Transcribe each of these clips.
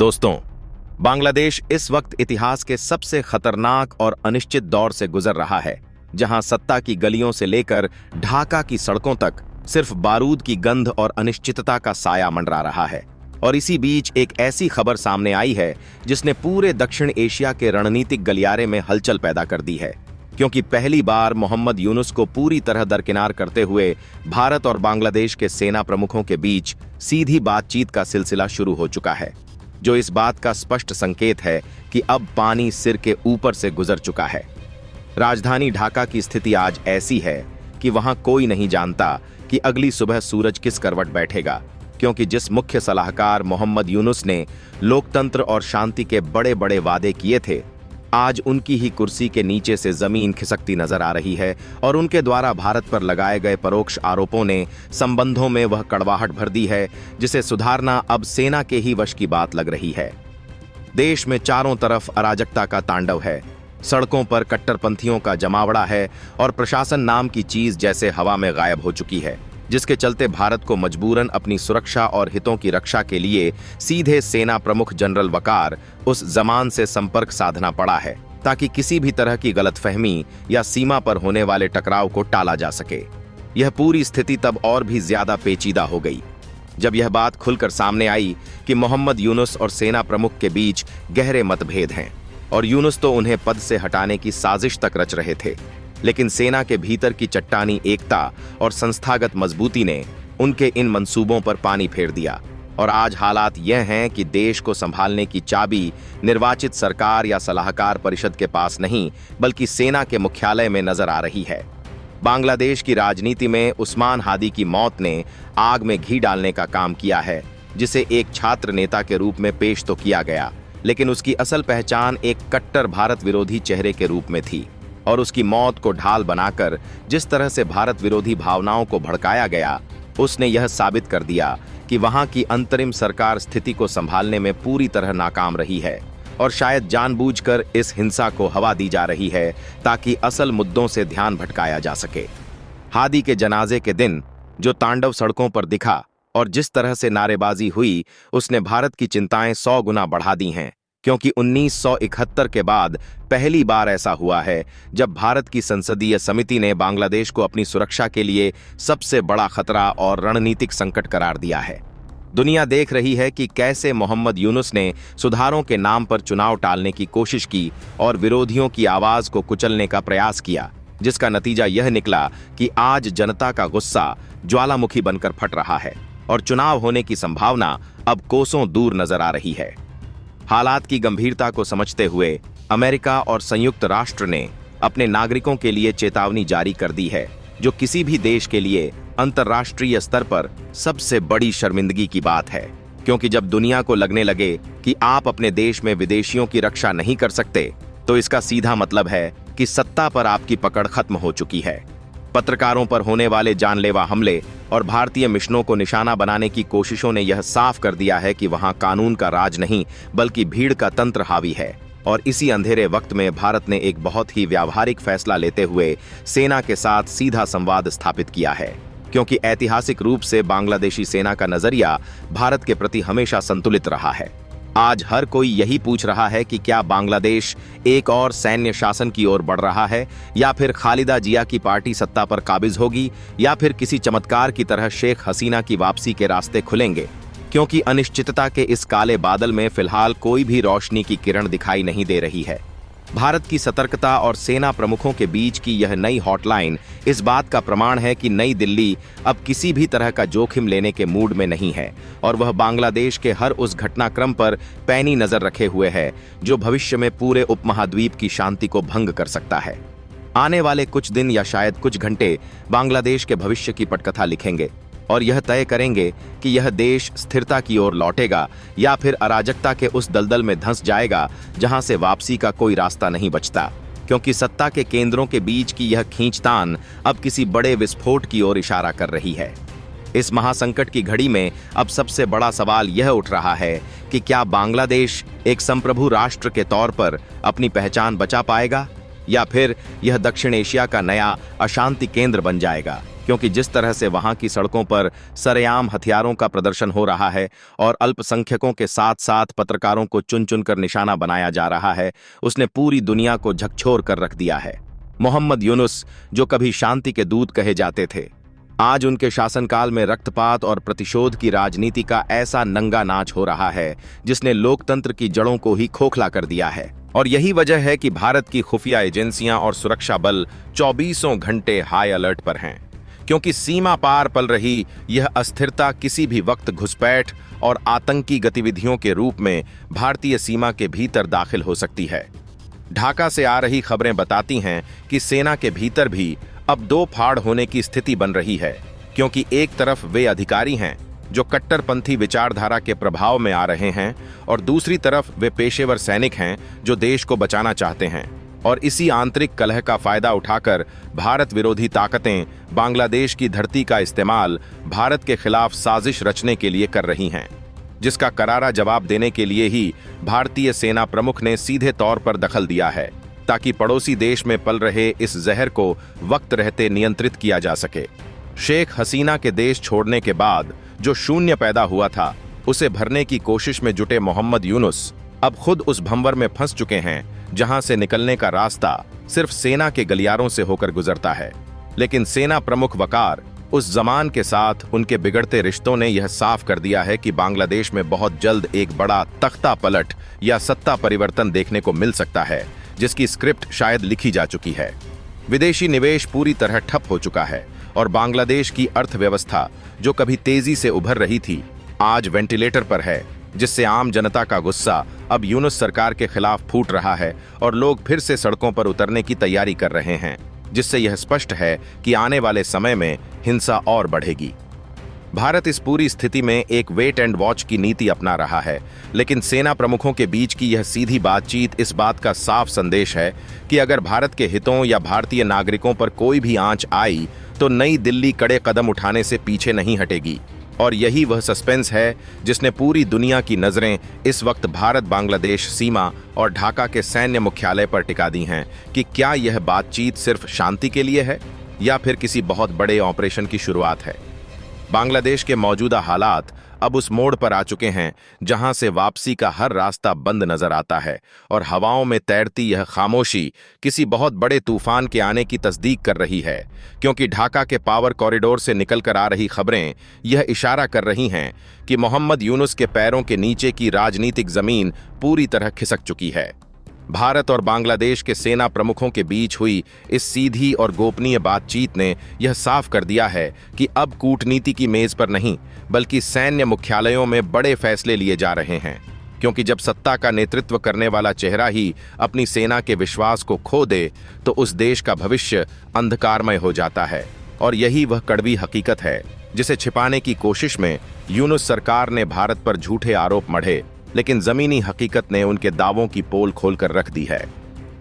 दोस्तों, बांग्लादेश इस वक्त इतिहास के सबसे खतरनाक और अनिश्चित दौर से गुजर रहा है, जहां सत्ता की गलियों से लेकर ढाका की सड़कों तक सिर्फ बारूद की गंध और अनिश्चितता का साया मंडरा रहा है। और इसी बीच एक ऐसी खबर सामने आई है जिसने पूरे दक्षिण एशिया के रणनीतिक गलियारे में हलचल पैदा कर दी है, क्योंकि पहली बार मोहम्मद यूनुस को पूरी तरह दरकिनार करते हुए भारत और बांग्लादेश के सेना प्रमुखों के बीच सीधी बातचीत का सिलसिला शुरू हो चुका है, जो इस बात का स्पष्ट संकेत है कि अब पानी सिर के ऊपर से गुजर चुका है। राजधानी ढाका की स्थिति आज ऐसी है कि वहां कोई नहीं जानता कि अगली सुबह सूरज किस करवट बैठेगा, क्योंकि जिस मुख्य सलाहकार मोहम्मद यूनुस ने लोकतंत्र और शांति के बड़े बड़े वादे किए थे, आज उनकी ही कुर्सी के नीचे से जमीन खिसकती नजर आ रही है और उनके द्वारा भारत पर लगाए गए परोक्ष आरोपों ने संबंधों में वह कड़वाहट भर दी है जिसे सुधारना अब सेना के ही वश की बात लग रही है। देश में चारों तरफ अराजकता का तांडव है, सड़कों पर कट्टरपंथियों का जमावड़ा है और प्रशासन नाम की चीज जैसे हवा में गायब हो चुकी है, जिसके चलते भारत को मजबूरन अपनी सुरक्षा और हितों की रक्षा के लिए सीधे सेना प्रमुख जनरल वकार उस जमान से संपर्क साधना पड़ा है, ताकि किसी भी तरह की गलतफहमी या सीमा पर होने वाले टकराव को टाला जा सके। यह पूरी स्थिति तब और भी ज्यादा पेचीदा हो गई जब यह बात खुलकर सामने आई कि मोहम्मद यूनुस और सेना प्रमुख के बीच गहरे मतभेद हैं और यूनुस तो उन्हें पद से हटाने की साजिश तक रच रहे थे, लेकिन सेना के भीतर की चट्टानी एकता और संस्थागत मजबूती ने उनके इन मंसूबों पर पानी फेर दिया। और आज हालात यह हैं कि देश को संभालने की चाबी निर्वाचित सरकार या सलाहकार परिषद के पास नहीं, बल्कि सेना के मुख्यालय में नजर आ रही है। बांग्लादेश की राजनीति में उस्मान हादी की मौत ने आग में घी डालने का काम किया है, जिसे एक छात्र नेता के रूप में पेश तो किया गया, लेकिन उसकी असल पहचान एक कट्टर भारत विरोधी चेहरे के रूप में थी। और उसकी मौत को ढाल बनाकर जिस तरह से भारत विरोधी भावनाओं को भड़काया गया, उसने यह साबित कर दिया कि वहां की अंतरिम सरकार स्थिति को संभालने में पूरी तरह नाकाम रही है और शायद जानबूझकर इस हिंसा को हवा दी जा रही है ताकि असल मुद्दों से ध्यान भटकाया जा सके। हादी के जनाजे के दिन जो तांडव सड़कों पर दिखा और जिस तरह से नारेबाजी हुई, उसने भारत की चिंताएं 100 गुना बढ़ा दी हैं, क्योंकि 1971 के बाद पहली बार ऐसा हुआ है जब भारत की संसदीय समिति ने बांग्लादेश को अपनी सुरक्षा के लिए सबसे बड़ा खतरा और रणनीतिक संकट करार दिया है। दुनिया देख रही है कि कैसे मोहम्मद यूनुस ने सुधारों के नाम पर चुनाव टालने की कोशिश की और विरोधियों की आवाज को कुचलने का प्रयास किया, जिसका नतीजा यह निकला कि आज जनता का गुस्सा ज्वालामुखी बनकर फट रहा है और चुनाव होने की संभावना अब कोसों दूर नजर आ रही है। हालात की गंभीरता को समझते हुए अमेरिका और संयुक्त राष्ट्र ने अपने नागरिकों के लिए चेतावनी जारी कर दी है, जो किसी भी देश के लिए अंतर्राष्ट्रीय स्तर पर सबसे बड़ी शर्मिंदगी की बात है, क्योंकि जब दुनिया को लगने लगे कि आप अपने देश में विदेशियों की रक्षा नहीं कर सकते, तो इसका सीधा मतलब है कि सत्ता पर आपकी पकड़ खत्म हो चुकी है। पत्रकारों पर होने वाले जानलेवा हमले और भारतीय मिशनों को निशाना बनाने की कोशिशों ने यह साफ कर दिया है कि वहां कानून का राज नहीं, बल्कि भीड़ का तंत्र हावी है। और इसी अंधेरे वक्त में भारत ने एक बहुत ही व्यावहारिक फैसला लेते हुए सेना के साथ सीधा संवाद स्थापित किया है, क्योंकि ऐतिहासिक रूप से बांग्लादेशी सेना का नजरिया भारत के प्रति हमेशा संतुलित रहा है। आज हर कोई यही पूछ रहा है कि क्या बांग्लादेश एक और सैन्य शासन की ओर बढ़ रहा है, या फिर खालिदा जिया की पार्टी सत्ता पर काबिज होगी, या फिर किसी चमत्कार की तरह शेख हसीना की वापसी के रास्ते खुलेंगे, क्योंकि अनिश्चितता के इस काले बादल में फिलहाल कोई भी रोशनी की किरण दिखाई नहीं दे रही है। भारत की सतर्कता और सेना प्रमुखों के बीच की यह नई हॉटलाइन इस बात का प्रमाण है कि नई दिल्ली अब किसी भी तरह का जोखिम लेने के मूड में नहीं है और वह बांग्लादेश के हर उस घटनाक्रम पर पैनी नजर रखे हुए है जो भविष्य में पूरे उपमहाद्वीप की शांति को भंग कर सकता है। आने वाले कुछ दिन या शायद कुछ घंटे बांग्लादेश के भविष्य की पटकथा लिखेंगे और यह तय करेंगे कि यह देश स्थिरता की ओर लौटेगा या फिर अराजकता के उस दलदल में धंस जाएगा जहां से वापसी का कोई रास्ता नहीं बचता, क्योंकि सत्ता के केंद्रों के बीच की यह खींचतान अब किसी बड़े विस्फोट की ओर इशारा कर रही है। इस महासंकट की घड़ी में अब सबसे बड़ा सवाल यह उठ रहा है कि क्या बांग्लादेश एक संप्रभु राष्ट्र के तौर पर अपनी पहचान बचा पाएगा, या फिर यह दक्षिण एशिया का नया अशांति केंद्र बन जाएगा। क्योंकि जिस तरह से वहां की सड़कों पर सरेआम हथियारों का प्रदर्शन हो रहा है और अल्पसंख्यकों के साथ साथ पत्रकारों को चुन चुन कर निशाना बनाया जा रहा है, उसने पूरी दुनिया को झकझोर कर रख दिया है। मोहम्मद यूनुस, जो कभी शांति के दूत कहे जाते थे, आज उनके शासनकाल में रक्तपात और प्रतिशोध की राजनीति का ऐसा नंगा नाच हो रहा है जिसने लोकतंत्र की जड़ों को ही खोखला कर दिया है। और यही वजह है कि भारत की खुफिया एजेंसियां और सुरक्षा बल 24 घंटे हाई अलर्ट पर हैं, क्योंकि सीमा पार पल रही यह अस्थिरता किसी भी वक्त घुसपैठ और आतंकी गतिविधियों के रूप में भारतीय सीमा के भीतर दाखिल हो सकती है। ढाका से आ रही खबरें बताती हैं कि सेना के भीतर भी अब दो फाड़ होने की स्थिति बन रही है, क्योंकि एक तरफ वे अधिकारी हैं जो कट्टरपंथी विचारधारा के प्रभाव में आ रहे हैं और दूसरी तरफ वे पेशेवर सैनिक हैं जो देश को बचाना चाहते हैं। और इसी आंतरिक कलह का फायदा उठाकर भारत विरोधी ताकतें बांग्लादेश की धरती का इस्तेमाल भारत के खिलाफ साजिश रचने के लिए कर रही हैं, जिसका करारा जवाब देने के लिए ही भारतीय सेना प्रमुख ने सीधे तौर पर दखल दिया है, ताकि पड़ोसी देश में पल रहे इस जहर को वक्त रहते नियंत्रित किया जा सके। शेख हसीना के देश छोड़ने के बाद जो शून्य पैदा हुआ था, उसे भरने की कोशिश में जुटे मोहम्मद यूनुस अब खुद उस भंवर में फंस चुके हैं जहां से निकलने का रास्ता सिर्फ सेना के गलियारों से होकर गुजरता है। लेकिन सेना प्रमुख वकार उस जमान के साथ उनके बिगड़ते रिश्तों ने यह साफ कर दिया है कि बांग्लादेश में बहुत जल्द एक बड़ा तख्ता पलट या सत्ता परिवर्तन देखने को मिल सकता है, जिसकी स्क्रिप्ट शायद लिखी जा चुकी है। विदेशी निवेश पूरी तरह ठप हो चुका है और बांग्लादेश की अर्थव्यवस्था, जो कभी तेजी से उभर रही थी, आज वेंटिलेटर पर है, जिससे आम जनता का गुस्सा अब यूनुस सरकार के खिलाफ फूट रहा है और लोग फिर से सड़कों पर उतरने की तैयारी कर रहे हैं, जिससे यह स्पष्ट है कि आने वाले समय में हिंसा और बढ़ेगी। भारत इस पूरी स्थिति में एक वेट एंड वॉच की नीति अपना रहा है, लेकिन सेना प्रमुखों के बीच की यह सीधी बातचीत इस बात का साफ संदेश है कि अगर भारत के हितों या भारतीय नागरिकों पर कोई भी आंच आई तो नई दिल्ली कड़े कदम उठाने से पीछे नहीं हटेगी। और यही वह सस्पेंस है जिसने पूरी दुनिया की नजरें इस वक्त भारत बांग्लादेश सीमा और ढाका के सैन्य मुख्यालय पर टिका दी हैं कि क्या यह बातचीत सिर्फ शांति के लिए है या फिर किसी बहुत बड़े ऑपरेशन की शुरुआत है। बांग्लादेश के मौजूदा हालात अब उस मोड़ पर आ चुके हैं जहां से वापसी का हर रास्ता बंद नजर आता है और हवाओं में तैरती यह खामोशी किसी बहुत बड़े तूफान के आने की तस्दीक कर रही है, क्योंकि ढाका के पावर कॉरिडोर से निकलकर आ रही खबरें यह इशारा कर रही हैं कि मोहम्मद यूनुस के पैरों के नीचे की राजनीतिक जमीन पूरी तरह खिसक चुकी है। भारत और बांग्लादेश के सेना प्रमुखों के बीच हुई इस सीधी और गोपनीय बातचीत ने यह साफ कर दिया है कि अब कूटनीति की मेज पर नहीं, बल्कि सैन्य मुख्यालयों में बड़े फैसले लिए जा रहे हैं, क्योंकि जब सत्ता का नेतृत्व करने वाला चेहरा ही अपनी सेना के विश्वास को खो दे तो उस देश का भविष्य अंधकारमय हो जाता है। और यही वह कड़वी हकीकत है जिसे छिपाने की कोशिश में यूनुस सरकार ने भारत पर झूठे आरोप मढ़े, लेकिन जमीनी हकीकत ने उनके दावों की पोल खोलकर रख दी है।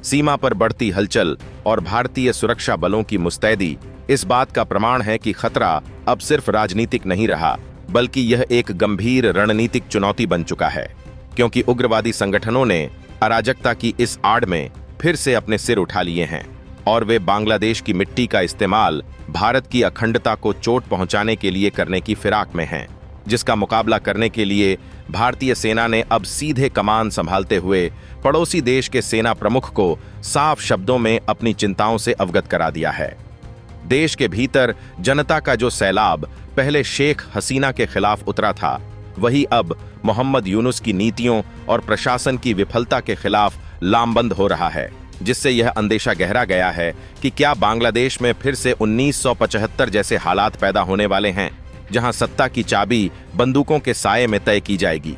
सीमा पर बढ़ती हलचल और भारतीय सुरक्षा बलों की मुस्तैदी इस बात का प्रमाण है कि खतरा अब सिर्फ राजनीतिक नहीं रहा, बल्कि यह एक गंभीर रणनीतिक चुनौती बन चुका है, क्योंकि उग्रवादी संगठनों ने अराजकता की इस आड़ में फिर से अपने सिर उठा लिए हैं और वे बांग्लादेश की मिट्टी का इस्तेमाल भारत की अखंडता को चोट पहुंचाने के लिए करने की फिराक में हैं, जिसका मुकाबला करने के लिए भारतीय सेना ने अब सीधे कमान संभालते हुए पड़ोसी देश के सेना प्रमुख को साफ शब्दों में अपनी चिंताओं से अवगत करा दिया है। देश के भीतर जनता का जो सैलाब पहले शेख हसीना के खिलाफ उतरा था, वही अब मोहम्मद यूनुस की नीतियों और प्रशासन की विफलता के खिलाफ लामबंद हो रहा है, जिससे यह अंदेशा गहरा गया है कि क्या बांग्लादेश में फिर से 1975 जैसे हालात पैदा होने वाले हैं, जहां सत्ता की चाबी बंदूकों के साये में तय की जाएगी।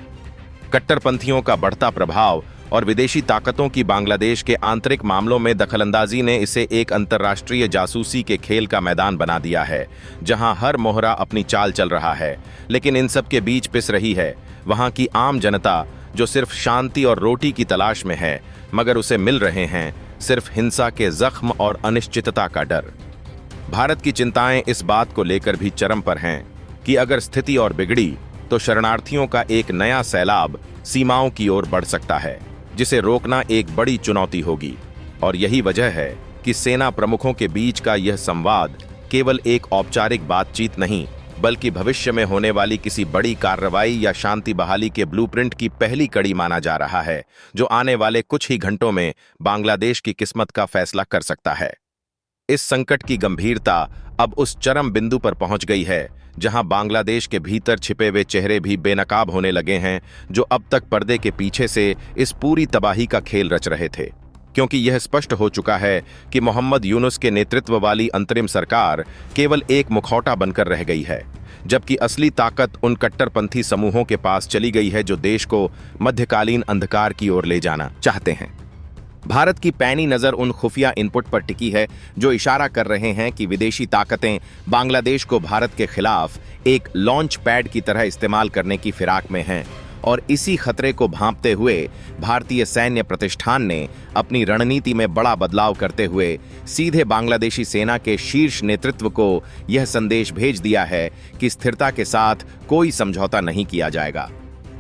कट्टरपंथियों का बढ़ता प्रभाव और विदेशी ताकतों की बांग्लादेश के आंतरिक मामलों में दखलंदाजी ने इसे एक अंतर्राष्ट्रीय जासूसी के खेल का मैदान बना दिया है, जहां हर मोहरा अपनी चाल चल रहा है, लेकिन इन सब के बीच पिस रही है वहां की आम जनता, जो सिर्फ शांति और रोटी की तलाश में है, मगर उसे मिल रहे हैं सिर्फ हिंसा के जख्म और अनिश्चितता का डर। भारत की चिंताएं इस बात को लेकर भी चरम पर हैं कि अगर स्थिति और बिगड़ी तो शरणार्थियों का एक नया सैलाब सीमाओं की ओर बढ़ सकता है, जिसे रोकना एक बड़ी चुनौती होगी। और यही वजह है कि सेना प्रमुखों के बीच का यह संवाद केवल एक औपचारिक बातचीत नहीं, बल्कि भविष्य में होने वाली किसी बड़ी कार्रवाई या शांति बहाली के ब्लूप्रिंट की पहली कड़ी माना जा रहा है, जो आने वाले कुछ ही घंटों में बांग्लादेश की किस्मत का फैसला कर सकता है। इस संकट की गंभीरता अब उस चरम बिंदु पर पहुंच गई है जहां बांग्लादेश के भीतर छिपे हुए चेहरे भी बेनकाब होने लगे हैं, जो अब तक पर्दे के पीछे से इस पूरी तबाही का खेल रच रहे थे। क्योंकि यह स्पष्ट हो चुका है कि मोहम्मद यूनुस के नेतृत्व वाली अंतरिम सरकार केवल एक मुखौटा बनकर रह गई है, जबकि असली ताकत उन कट्टरपंथी समूहों के पास चली गई है जो देश को मध्यकालीन अंधकार की ओर ले जाना चाहते हैं। भारत की पैनी नजर उन खुफिया इनपुट पर टिकी है जो इशारा कर रहे हैं कि विदेशी ताकतें बांग्लादेश को भारत के खिलाफ एक लॉन्च पैड की तरह इस्तेमाल करने की फिराक में हैं, और इसी खतरे को भांपते हुए भारतीय सैन्य प्रतिष्ठान ने अपनी रणनीति में बड़ा बदलाव करते हुए सीधे बांग्लादेशी सेना के शीर्ष नेतृत्व को यह संदेश भेज दिया है कि स्थिरता के साथ कोई समझौता नहीं किया जाएगा।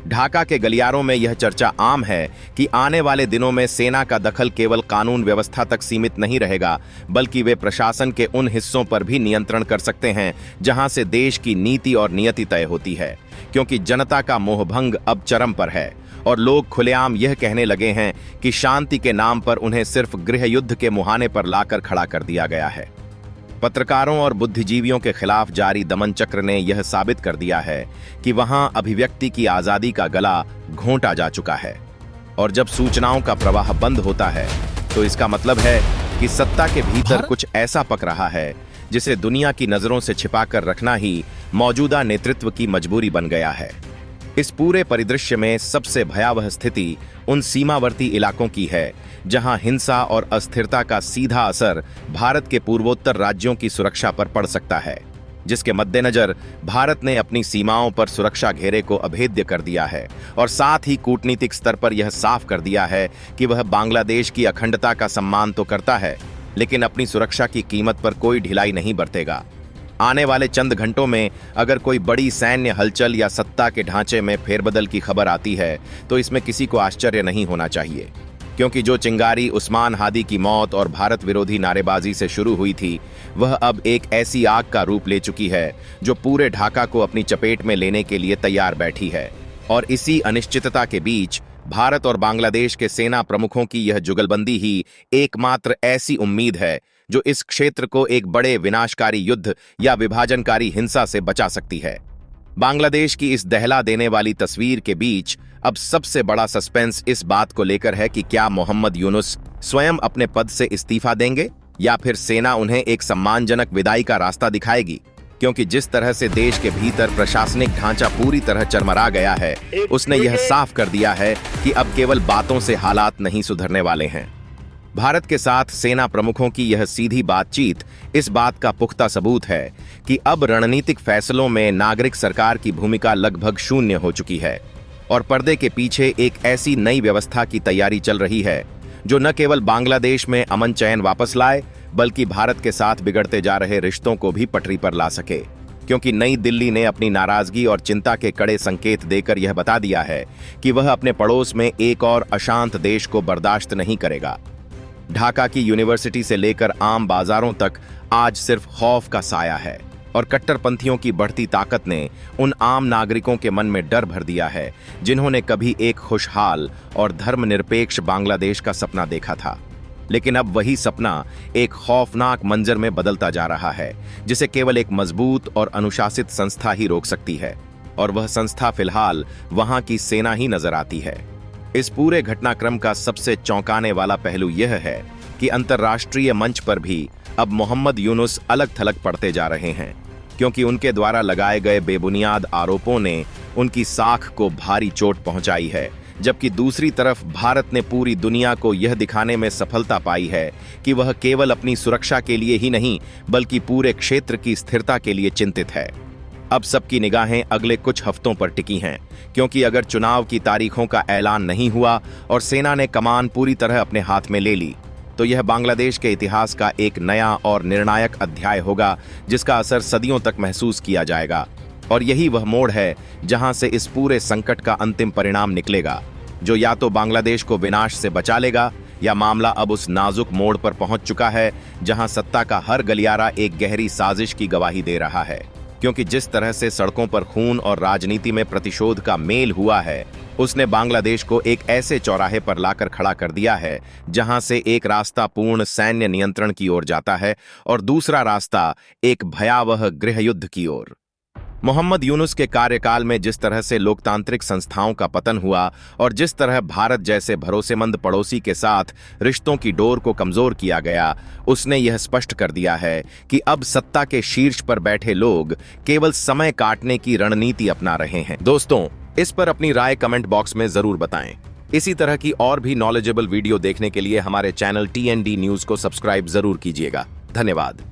ढाका के गलियारों में यह चर्चा आम है कि आने वाले दिनों में सेना का दखल केवल कानून व्यवस्था तक सीमित नहीं रहेगा, बल्कि वे प्रशासन के उन हिस्सों पर भी नियंत्रण कर सकते हैं जहां से देश की नीति और नियति तय होती है। क्योंकि जनता का मोहभंग अब चरम पर है और लोग खुलेआम यह कहने लगे हैं कि शांति के नाम पर उन्हें सिर्फ गृह युद्ध के मुहाने पर लाकर खड़ा कर दिया गया है। पत्रकारों और बुद्धिजीवियों के खिलाफ जारी दमन चक्र ने यह साबित कर दिया है कि वहां अभिव्यक्ति की आजादी का गला घोंटा जा चुका है, और जब सूचनाओं का प्रवाह बंद होता है तो इसका मतलब है कि सत्ता के भीतर कुछ ऐसा पक रहा है जिसे दुनिया की नजरों से छिपाकर रखना ही मौजूदा नेतृत्व की मजबूरी बन गया है। इस पूरे परिदृश्य में सबसे भयावह स्थिति उन सीमावर्ती इलाकों की है जहां हिंसा और अस्थिरता का सीधा असर भारत के पूर्वोत्तर राज्यों की सुरक्षा पर पड़ सकता है, जिसके मद्देनजर भारत ने अपनी सीमाओं पर सुरक्षा घेरे को अभेद्य कर दिया है और साथ ही कूटनीतिक स्तर पर यह साफ कर दिया है कि वह बांग्लादेश की अखंडता का सम्मान तो करता है, लेकिन अपनी सुरक्षा की कीमत पर कोई ढिलाई नहीं बरतेगा। आने वाले चंद घंटों में अगर कोई बड़ी सैन्य हलचल या सत्ता के ढांचे में फेरबदल की खबर आती है तो इसमें किसी को आश्चर्य नहीं होना चाहिए, क्योंकि जो चिंगारी उस्मान हादी की मौत और भारत विरोधी नारेबाजी से शुरू हुई थी, वह अब एक ऐसी आग का रूप ले चुकी है जो पूरे ढाका को अपनी चपेट में लेने के लिए तैयार बैठी है। और इसी अनिश्चितता के बीच भारत और बांग्लादेश के सेना प्रमुखों की यह जुगलबंदी ही एकमात्र ऐसी उम्मीद है जो इस क्षेत्र को एक बड़े विनाशकारी युद्ध या विभाजनकारी हिंसा से बचा सकती है। बांग्लादेश की इस दहला देने वाली तस्वीर के बीच अब सबसे बड़ा सस्पेंस इस बात को लेकर है कि क्या मोहम्मद यूनुस स्वयं अपने पद से इस्तीफा देंगे या फिर सेना उन्हें एक सम्मानजनक विदाई का रास्ता दिखाएगी। क्योंकि जिस तरह से देश के भीतर प्रशासनिक ढांचा पूरी तरह चरमरा गया है, उसने यह साफ कर दिया है कि अब केवल बातों से हालात नहीं सुधरने वाले हैं। भारत के साथ सेना प्रमुखों की यह सीधी बातचीत इस बात का पुख्ता सबूत है कि अब रणनीतिक फैसलों में नागरिक सरकार की भूमिका लगभग शून्य हो चुकी है और पर्दे के पीछे एक ऐसी नई व्यवस्था की तैयारी चल रही है जो न केवल बांग्लादेश में अमन चैन वापस लाए, बल्कि भारत के साथ बिगड़ते जा रहे रिश्तों को भी पटरी पर ला सके। क्योंकि नई दिल्ली ने अपनी नाराजगी और चिंता के कड़े संकेत देकर यह बता दिया है कि वह अपने पड़ोस में एक और अशांत देश को बर्दाश्त नहीं करेगा। ढाका की यूनिवर्सिटी से लेकर आम बाजारों तक आज सिर्फ खौफ का साया है और कट्टरपंथियों की बढ़ती ताकत ने उन आम नागरिकों के मन में डर भर दिया है जिन्होंने कभी एक खुशहाल और धर्मनिरपेक्ष बांग्लादेश का सपना देखा था। लेकिन अब वही सपना एक खौफनाक मंजर में बदलता जा रहा है जिसे केवल एक मजबूत और अनुशासित संस्था ही रोक सकती है, और वह संस्था फिलहाल वहां की सेना ही नजर आती है। इस पूरे घटनाक्रम का सबसे चौंकाने वाला पहलू यह है कि अंतर्राष्ट्रीय मंच पर भी अब मोहम्मद यूनुस अलग थलग पड़ते जा रहे हैं, क्योंकि उनके द्वारा लगाए गए बेबुनियाद आरोपों ने उनकी साख को भारी चोट पहुंचाई है, जबकि दूसरी तरफ भारत ने पूरी दुनिया को यह दिखाने में सफलता पाई है कि वह केवल अपनी सुरक्षा के लिए ही नहीं बल्कि पूरे क्षेत्र की स्थिरता के लिए चिंतित है। अब सबकी निगाहें अगले कुछ हफ्तों पर टिकी हैं, क्योंकि अगर चुनाव की तारीखों का ऐलान नहीं हुआ और सेना ने कमान पूरी तरह अपने हाथ में ले ली, तो यह बांग्लादेश के इतिहास का एक नया और निर्णायक अध्याय होगा जिसका असर सदियों तक महसूस किया जाएगा। और यही वह मोड़ है जहां से इस पूरे संकट का अंतिम परिणाम निकलेगा, जो या तो बांग्लादेश को विनाश से बचा लेगा या मामला अब उस नाजुक मोड़ पर पहुंच चुका है जहां सत्ता का हर गलियारा एक गहरी साजिश की गवाही दे रहा है, क्योंकि जिस तरह से सड़कों पर खून और राजनीति में प्रतिशोध का मेल हुआ है, उसने बांग्लादेश को एक ऐसे चौराहे पर लाकर खड़ा कर दिया है जहां से एक रास्ता पूर्ण सैन्य नियंत्रण की ओर जाता है और दूसरा रास्ता एक भयावह गृहयुद्ध की ओर। मोहम्मद यूनुस के कार्यकाल में जिस तरह से लोकतांत्रिक संस्थाओं का पतन हुआ और जिस तरह भारत जैसे भरोसेमंद पड़ोसी के साथ रिश्तों की डोर को कमजोर किया गया, उसने यह स्पष्ट कर दिया है कि अब सत्ता के शीर्ष पर बैठे लोग केवल समय काटने की रणनीति अपना रहे हैं। दोस्तों, इस पर अपनी राय कमेंट बॉक्स में जरूर बताएं। इसी तरह की और भी नॉलेजेबल वीडियो देखने के लिए हमारे चैनल TND न्यूज को सब्सक्राइब जरूर कीजिएगा। धन्यवाद।